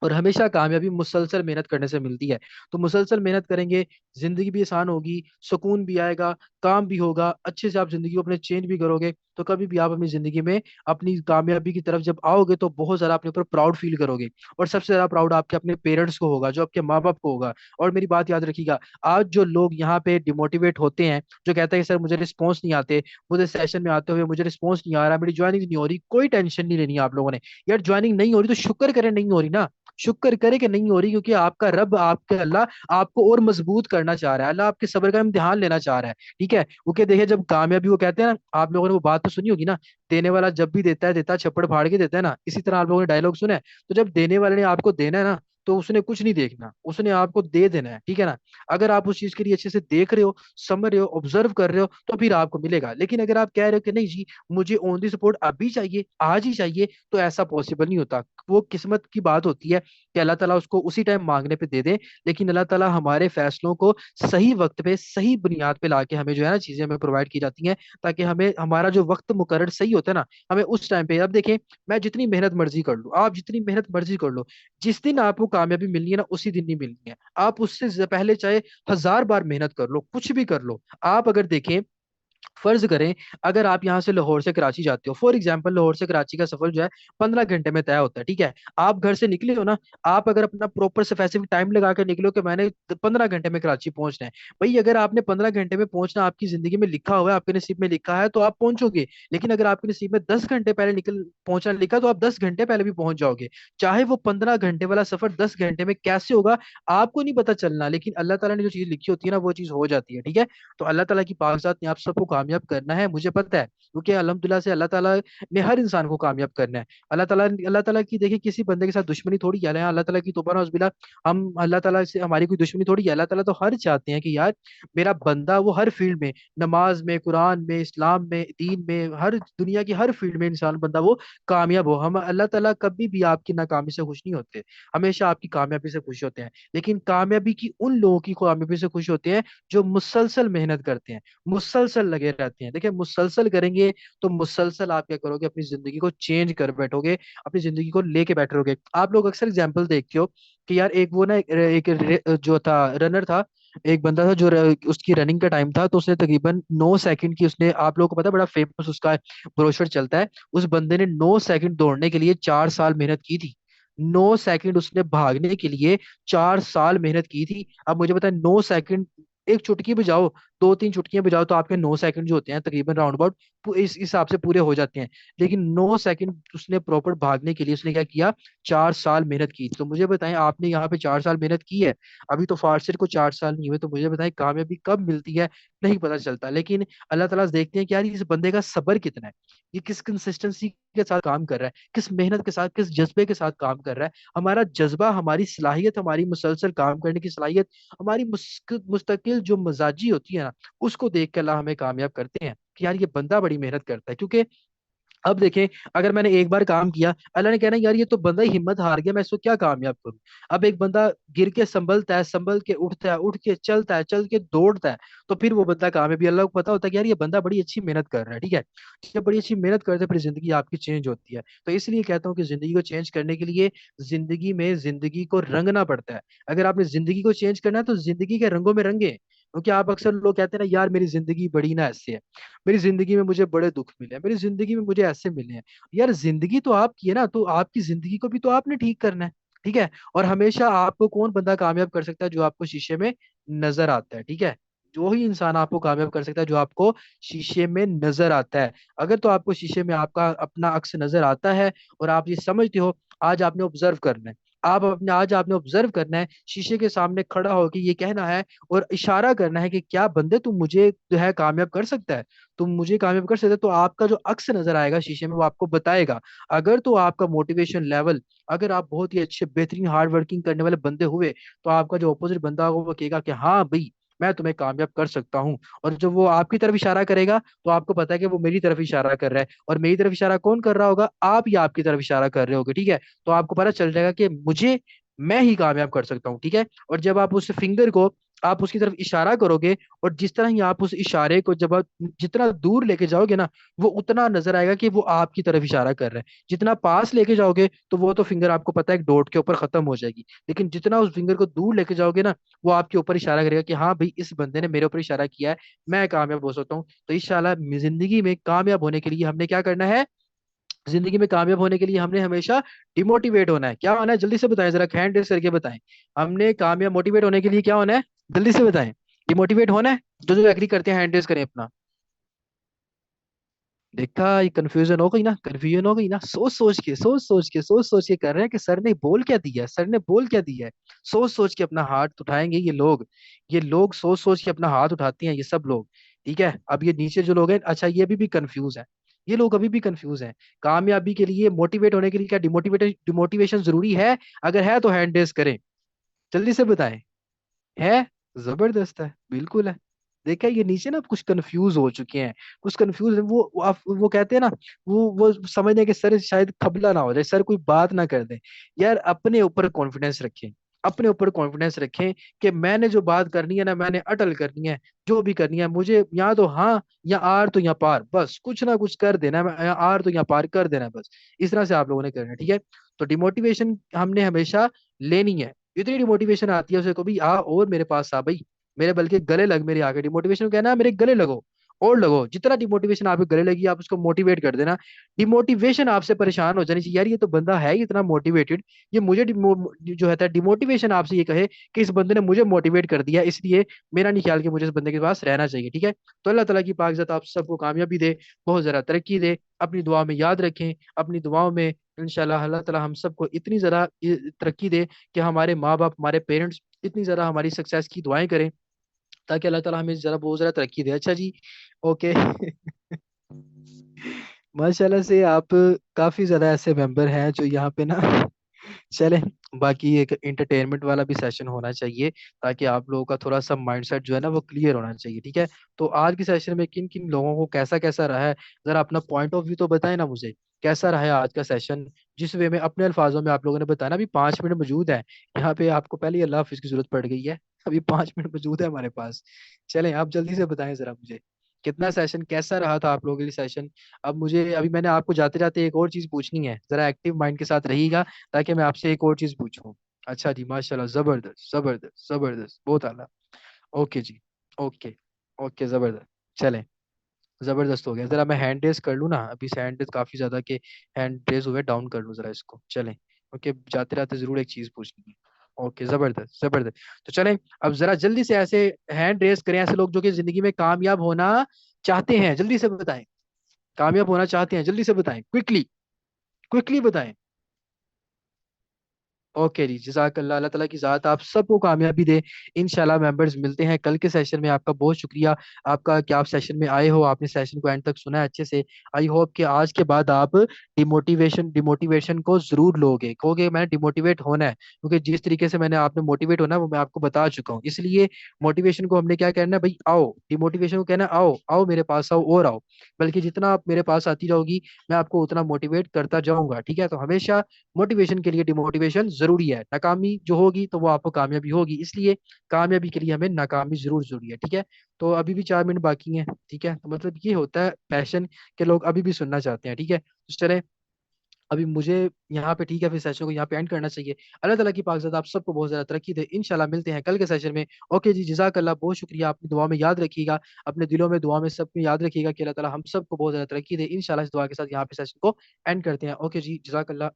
Speaker 1: और हमेशा कामयाबी मुसलसल मेहनत करने से मिलती है। तो मुसलसल मेहनत करेंगे, जिंदगी भी आसान होगी, सुकून भी आएगा, काम भी होगा, अच्छे से आप जिंदगी को अपने चेंज भी करोगे, तो कभी भी आप अपनी जिंदगी में अपनी कामयाबी की तरफ जब आओगे तो बहुत ज्यादा अपने ऊपर प्राउड फील करोगे। और सबसे ज्यादा प्राउड आपके अपने पेरेंट्स को होगा, जो आपके माँ बाप को होगा। और मेरी बात याद रखिएगा, आज जो लोग यहाँ पे डिमोटिवेट होते हैं, जो कहते हैं कि सर मुझे रिस्पॉन्स नहीं आते, मुझे सेशन में आते हुए मुझे रिस्पॉन्स नहीं आ रहा, मेरी ज्वाइनिंग नहीं हो रही, कोई टेंशन नहीं लेनी है आप लोगों ने। यार ज्वाइनिंग नहीं हो रही तो शुक्र करें नहीं हो रही ना, शुक्र करे कि नहीं हो रही, क्योंकि आपका रब, आपके अल्लाह आपको और मजबूत करना चाह रहा है, अल्लाह आपके सब्र का इम्तिहान लेना चाह रहा है। ठीक है, वो क्या देखिए, जब कामयाबी, वो कहते हैं ना, आप लोगों ने वो बात तो सुनी होगी ना, देने वाला जब भी देता है, देता है छप्पड़ फाड़ के देता है ना, इसी तरह आप लोगों ने डायलॉग सुना है। तो जब देने वाले ने आपको देना है ना, तो उसने कुछ नहीं देखना, उसने आपको दे देना है, ठीक है ना। अगर आप उस चीज के लिए अच्छे से देख रहे हो, समझ रहे हो, ऑब्जर्व कर रहे हो, तो फिर आपको मिलेगा। लेकिन अगर आप कह रहे हो कि नहीं जी, मुझे ऑन दी सपोर्ट अभी चाहिए, आज ही चाहिए, तो ऐसा पॉसिबल नहीं होता। वो किस्मत की बात होती है कि अल्लाह ताला उसको उसी टाइम मांगने पे दे दे। लेकिन अल्लाह ताला हमारे फैसलों को सही वक्त पे, सही बुनियाद पे लाके हमें जो है ना चीजें हमें प्रोवाइड की जाती हैं, ताकि हमें हमारा जो वक्त मुकर्रर सही होता है ना, हमें उस टाइम पे, अब देखें, मैं जितनी मेहनत मर्जी कर लूँ, आप जितनी मेहनत मर्जी कर लो, जिस दिन आपको कामयाबी मिलनी है ना, उसी दिन नहीं मिलनी है। आप उससे पहले चाहे 1000 बार मेहनत कर लो, कुछ भी कर लो। आप अगर देखें, फर्ज करें, अगर आप यहाँ से लाहौर से कराची जाते हो, फॉर एग्जाम्पल, लाहौर से कराची का सफर जो है 15 घंटे में तय होता है, ठीक है। आप घर से निकले हो ना, आप अगर अपना प्रॉपर स्पेसिफिक टाइम लगा कर निकलो कि मैंने 15 घंटे में कराची पहुंचना है, भाई अगर आपने 15 घंटे में पहुंचना आपकी जिंदगी में लिखा हुआ है, आपके नसीब में लिखा है, तो आप पहुंचोगे। लेकिन अगर आपके नसीब में 10 घंटे पहले निकल पहुंचना लिखा, तो आप 10 घंटे पहले भी पहुंच जाओगे। चाहे वो 15 घंटे वाला सफर 10 घंटे में कैसे होगा, आपको नहीं पता चलना, लेकिन अल्लाह ताला ने जो चीज लिखी होती है ना, वो चीज हो जाती है, ठीक है। तो अल्लाह ताला की पाकज़ात ने आप सबको कामयाब करना है, मुझे पता है, क्योंकि अल्हम्दुलिल्लाह से अल्लाह ताला ने हर इंसान को कामयाब करना है। अल्लाह ताला की देखिए, किसी बंदे के साथ दुश्मनी थोड़ी है, अल्लाह ताला की तौबा नौज़ुबिल्लाह, हम अल्लाह ताला से हमारी कोई दुश्मनी थोड़ी है। अल्लाह ताला तो हर चाहते हैं कि यार मेरा बंदा वो हर फील्ड में, नमाज में, कुरान में, इस्लाम में, दीन में, हर दुनिया की हर फील्ड में इंसान बंदा वो कामयाब हो। हम अल्लाह ताला कभी भी आपकी नाकामी से खुश नहीं होते, हमेशा आपकी कामयाबी से खुश होते हैं। लेकिन कामयाबी की उन लोगों की कामयाबी से खुश होते हैं जो मुसलसल मेहनत करते हैं, मुसलसल लगे रहते हैं। देखिए, मुसलसल करेंगे तो मुसलसल आप क्या करोगे, अपनी जिंदगी को चेंज कर बैठोगे, अपनी जिंदगी को लेके बैठोगे। आप लोग अक्सर एग्जाम्पल देखते हो कि यार एक वो ना, जो था रनर था, एक बंदा था जो उसकी रनिंग का टाइम था, तो उसने तकरीबन 9 सेकंड की, उसने, आप लोगों को पता है, बड़ा फेमस उसका ब्रोशर चलता है, उस बंदे ने 9 सेकंड दौड़ने के लिए 4 साल मेहनत की थी। 9 सेकंड उसने भागने के लिए 4 साल मेहनत की थी। अब मुझे पता है 9 सेकंड, एक चुटकी बजाओ, 2-3 चुटकियां बजाओ, तो आपके 9 सेकंड जो होते हैं तकरीबन राउंड अबाउट इस हिसाब से पूरे हो जाते हैं। लेकिन 9 सेकंड उसने प्रॉपर भागने के लिए उसने क्या किया, 4 साल मेहनत की। तो मुझे बताएं, आपने यहाँ पे 4 साल मेहनत की है, अभी तो फारसिर को 4 साल नहीं हुए, तो मुझे बताएं कामयाबी कब मिलती है, नहीं पता चलता। लेकिन अल्लाह ताला देखते हैं कि यार इस बंदे का सब्र कितना है, ये किस कंसिस्टेंसी के साथ काम कर रहा है, किस मेहनत के साथ, किस जज्बे के साथ काम कर रहा है। हमारा जज्बा, हमारी सलाहियत, हमारी मुसलसल काम करने की सलाहियत, हमारी मुस्तकिल जो मजाजी होती है ना, उसको देख कर अल्लाह हमें कामयाब करते हैं कि यार ये बंदा बड़ी मेहनत करता है। क्योंकि अब देखें, अगर मैंने एक बार काम किया, अल्लाह ने कहना यार ये तो बंदा ही हिम्मत हार गया, मैं इसको क्या कामयाब करूं। अब एक बंदा गिर के संभलता है, संभल के उठता है, उठ के चलता है, चल के दौड़ता है, तो फिर वो बंदा कामयाबी, अल्लाह को पता होता है कि यार ये बंदा बड़ी अच्छी मेहनत कर रहा है, ठीक है। जब बड़ी अच्छी मेहनत करते हैं, फिर जिंदगी आपकी चेंज होती है। तो इसलिए कहता हूँ कि जिंदगी को चेंज करने के लिए जिंदगी में जिंदगी को रंगना पड़ता है। अगर आपने जिंदगी को चेंज करना है, तो जिंदगी के रंगों में रंगे। क्योंकि आप अक्सर लोग कहते हैं ना, यार मेरी जिंदगी बड़ी ना ऐसे है, मेरी जिंदगी में मुझे बड़े दुख मिले हैं, मेरी जिंदगी में मुझे ऐसे मिले हैं। यार जिंदगी तो आपकी है ना, तो आपकी जिंदगी को भी तो आपने ठीक करना है, ठीक है। और हमेशा आपको कौन बंदा कामयाब कर सकता है, जो आपको शीशे में नजर आता है, ठीक है। जो ही इंसान आपको कामयाब कर सकता है, जो आपको शीशे में नजर आता है। अगर तो आपको शीशे में आपका अपना अक्स नजर आता है, और आप ये समझते हो, आज आपने ऑब्जर्व करना है, आज आपने ऑब्जर्व करना है, शीशे के सामने खड़ा होकर ये कहना है और इशारा करना है कि क्या बंदे तू मुझे जो है कामयाब कर सकता है, तुम मुझे कामयाब कर सकते हो। तो आपका जो अक्स नजर आएगा शीशे में, वो आपको बताएगा। अगर तो आपका मोटिवेशन लेवल, अगर आप बहुत ही अच्छे बेहतरीन हार्ड वर्किंग करने वाले बंदे हुए, तो आपका जो अपोजिट बंदा होगा वो कहेगा कि हाँ भाई, मैं तुम्हें कामयाब कर सकता हूँ। और जब वो आपकी तरफ इशारा करेगा, तो आपको पता है कि वो मेरी तरफ इशारा कर रहा है, और मेरी तरफ इशारा कौन कर रहा होगा, आप या आपकी तरफ इशारा कर रहे होगे, ठीक है। तो आपको पता चल जाएगा कि मुझे मैं ही कामयाब कर सकता हूँ, ठीक है। और जब आप उस फिंगर को आप उसकी तरफ इशारा करोगे, और जिस तरह ही आप उस इशारे को जब आप जितना दूर लेके जाओगे ना, वो उतना नजर आएगा कि वो आपकी तरफ इशारा कर रहे हैं। जितना पास लेके जाओगे तो वो तो फिंगर आपको पता है एक डॉट के ऊपर खत्म हो जाएगी, लेकिन जितना उस फिंगर को दूर लेके जाओगे ना, वो आपके ऊपर इशारा करेगा कि हाँ भाई, इस बंदे ने मेरे ऊपर इशारा किया है, मैं कामयाब हो सकता हूँ। तो इंशाल्लाह जिंदगी में कामयाब होने के लिए हमने क्या करना है, जिंदगी में कामयाब होने के लिए हमने हमेशा डिमोटिवेट होना है। क्या होना है, जल्दी से बताएं, जरा हैंड रेस करके बताएं। हमने कामयाब मोटिवेट होने के लिए क्या होना है, जल्दी से बताएं। डिमोटिवेट होना है, जो जो एग्री करते हैं हैंड रेस करें अपना। देखा, ये कंफ्यूजन हो गई ना, कंफ्यूजन हो गई ना, सोच सोच के कर रहे हैं कि सर ने बोल क्या दिया है, सर ने बोल क्या दिया है। सोच सोच के अपना हाथ उठाएंगे ये लोग, ये लोग सोच सोच के अपना हाथ उठाते हैं, ये सब लोग। ठीक है, अब ये नीचे जो लोग हैं, अच्छा ये अभी भी कंफ्यूज है, ये लोग अभी भी कंफ्यूज हैं। कामयाबी के लिए, मोटिवेट होने के लिए क्या डिमोटिवेशन जरूरी है? अगर है तो हैंड रेस करें, जल्दी से बताएं। है, जबरदस्त है, बिल्कुल है। देखा, ये नीचे ना कुछ कंफ्यूज हो चुके हैं, कुछ कंफ्यूज है वो आप वो कहते हैं ना, वो समझने के सर शायद खबला ना हो जाए, सर कोई बात ना कर दे। यार अपने ऊपर कॉन्फिडेंस रखें, अपने ऊपर कॉन्फिडेंस रखें कि मैंने जो बात करनी है ना, मैंने अटल करनी है। जो भी करनी है मुझे, या तो हाँ या आर तो या पार, बस कुछ ना कुछ कर देना है, या आर तो या पार कर देना है, बस इस तरह से आप लोगों ने करना है, ठीक है। तो डिमोटिवेशन हमने हमेशा लेनी है। इतनी डिमोटिवेशन आती है उसे, को भी आ और मेरे पास आ भाई, मेरे बल्कि गले लग मेरे आके। डिमोटिवेशन को कहना है मेरे गले लगो, और लगो, जितना डिमोटिवेशन आपके गले लगी आप उसको मोटिवेट कर देना। डिमोटिवेशन आपसे परेशान हो जानी चाहिए, यार ये तो बंदा है ही इतना मोटिवेटेड, ये मुझे जो है डिमोटिवेशन आपसे ये कहे कि इस बंदे ने मुझे मोटिवेट कर दिया, इसलिए मेरा नहीं ख्याल कि मुझे इस बंदे के पास रहना चाहिए, ठीक है। तो अल्लाह ताला की पाक आप सबको कामयाबी दे, बहुत जरा तरक्की दे। अपनी दुआ में याद रखें, अपनी दुआओं में इंशाल्लाह अल्लाह ताला हम सबको इतनी ज़रा तरक्की दे कि हमारे माँ बाप, हमारे पेरेंट्स इतनी ज़रा हमारी सक्सेस की दुआएं करें, ताकि अल्लाह ताला हमें ज़रा बहुत ज़रा तरक्की दे। अच्छा जी, ओके। माशाल्लाह से आप, काफ़ी ज़्यादा ऐसे मेंबर हैं जो यहाँ पे ना चले। बाकी एक इंटरटेनमेंट वाला भी सेशन होना चाहिए, ताकि आप लोगों का थोड़ा सा माइंडसेट जो है ना वो क्लियर होना चाहिए, ठीक है। तो आज के सेशन में किन किन लोगों को कैसा कैसा रहा है, जरा अपना पॉइंट ऑफ व्यू तो बताएं ना मुझे, कैसा रहा है आज का सेशन। जिस वे में अपने अल्फाजों में आप लोगों ने बताया ना, अभी 5 मिनट मौजूद है यहाँ पे, आपको पहले ही अल्लाह हाफिज की जरूरत पड़ गई है, अभी 5 मिनट मौजूद है हमारे पास। चलें, आप जल्दी से बताएं जरा मुझे, कितना सेशन कैसा रहा था आप लोगों के लिए सेशन। अब मुझे, अभी मैंने आपको जाते जाते एक और चीज पूछनी है, जरा एक्टिव माइंड के साथ रहिएगा, ताकि मैं आपसे एक और चीज पूछूं। अच्छा जी, माशाल्लाह, जबरदस्त जबरदस्त जबरदस्त, बहुत आला। ओके जी, ओके, ओके, जबरदस्त। चलें, जबरदस्त हो गया। जरा मैं हैंड रेस कर लूँ ना, अभी से हैंड रेस काफी ज्यादा के हैंड रेस हुए, डाउन कर लूँ जरा इसको, चलें। ओके, जाते जाते जरूर एक चीज पूछनी है। ओके, जबरदस्त जबरदस्त। तो चलें, अब जरा जल्दी से ऐसे हैंड रेस करें, ऐसे लोग जो कि जिंदगी में कामयाब होना चाहते हैं, जल्दी से बताएं। कामयाब होना चाहते हैं, जल्दी से बताएं, क्विकली, क्विकली बताएं। ओके जी, जज़ाकल्लाह, अल्लाह ताला की ज़ात आप सबको कामयाबी दे। इंशाल्लाह मेंबर्स मिलते हैं कल के सेशन में। आपका बहुत शुक्रिया, आपका कि आप सेशन में आए हो, आपने सेशन को एंड तक सुना है अच्छे से। आई होप कि आज के बाद आप डिमोटिवेशन को जरूर लोगे, कहोगे मैंने डिमोटिवेट होना है, क्योंकि जिस तरीके से मैंने आपने मोटिवेट होना है वो मैं आपको बता चुका हूँ। इसलिए मोटिवेशन को हमने क्या करना है भाई, आओ, डिमोटिवेशन को कहना है, आओ आओ मेरे पास आओ और आओ। बल्कि जितना आप मेरे पास आती रहोगी, मैं आपको उतना मोटिवेट करता जाऊंगा, ठीक है। तो हमेशा मोटिवेशन के लिए डिमोटिवेशन जरूरी है। नाकामी जो होगी तो वो आपको कामयाबी होगी, इसलिए कामयाबी के लिए हमें नाकामी जरूर जरूरी है, ठीक है। तो अभी भी 4 मिनट बाकी हैं, ठीक है। तो मतलब ये होता है पैशन के लोग अभी भी सुनना चाहते हैं, ठीक है। तो चले, अभी मुझे यहाँ पे, ठीक है, फिर सेशन को यहाँ पे एंड करना चाहिए। अल्लाह ताला की पाक आप सबको बहुत ज्यादा तरक्की दे। इंशाल्लाह मिलते हैं कल के सेशन में। ओके जी, जज़ाकल्लाह, बहुत शुक्रिया, अपनी दुआ में याद रखिएगा, अपने दिलों में दुआ में सब में याद रखिएगा कि अल्लाह ताला हम सबको बहुत ज्यादा तरक्की दे। इंशाल्लाह इस दुआ के साथ यहाँ पे सेशन को एंड करते हैं। ओके जी, जज़ाकल्लाह।